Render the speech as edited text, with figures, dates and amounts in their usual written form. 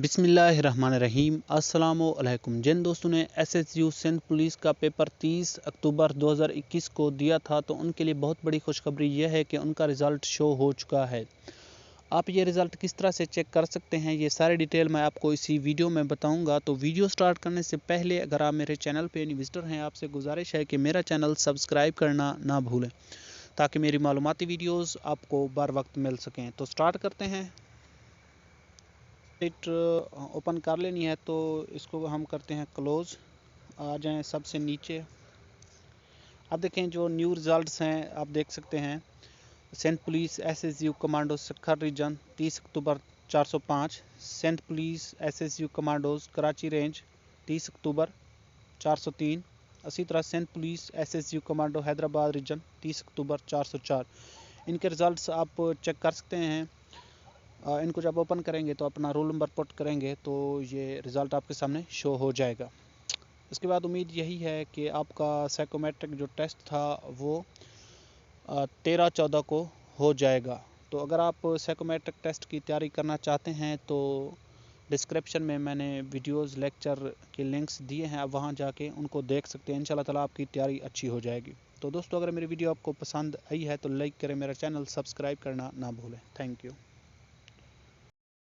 बिस्मिल्लाहिर्रहमानिर्रहीम। अस्सलामुअलैकुम। जिन दोस्तों ने एसएसयू सिंध पुलिस का पेपर 30 अक्टूबर 2021 को दिया था तो उनके लिए बहुत बड़ी खुशखबरी यह है कि उनका रिज़ल्ट शो हो चुका है। आप ये रिज़ल्ट किस तरह से चेक कर सकते हैं, ये सारी डिटेल मैं आपको इसी वीडियो में बताऊंगा। तो वीडियो स्टार्ट करने से पहले अगर आप मेरे चैनल पे न्यू विजिटर हैं, आपसे गुजारिश है कि मेरा चैनल सब्सक्राइब करना ना भूलें ताकि मेरी मालूमाती वीडियोज़ आपको बर वक्त मिल सकें। तो स्टार्ट करते हैं। ओपन कर लेनी है तो इसको हम करते हैं क्लोज़। आ जाएं सबसे नीचे। अब देखें जो न्यू रिज़ल्ट्स हैं, आप देख सकते हैं। Sindh police SSU commando Sukkur region 30 अक्टूबर 405, Sindh police SSU commandos Karachi range 30 अक्टूबर 403। इसी तरह Sindh police SSU commando Hyderabad region 30 अक्टूबर 404। इनके रिज़ल्ट्स आप चेक कर सकते हैं। इनको जब ओपन करेंगे तो अपना रोल नंबर पुट करेंगे तो ये रिज़ल्ट आपके सामने शो हो जाएगा। इसके बाद उम्मीद यही है कि आपका साइकोमेट्रिक जो टेस्ट था वो 13-14 को हो जाएगा। तो अगर आप साइकोमेट्रिक टेस्ट की तैयारी करना चाहते हैं तो डिस्क्रिप्शन में मैंने वीडियोस लेक्चर के लिंक्स दिए हैं, आप वहां जाके उनको देख सकते हैं। इंशाल्लाह ताला आपकी तैयारी अच्छी हो जाएगी। तो दोस्तों, अगर मेरी वीडियो आपको पसंद आई है तो लाइक करें, मेरा चैनल सब्सक्राइब करना ना भूलें। Thank you.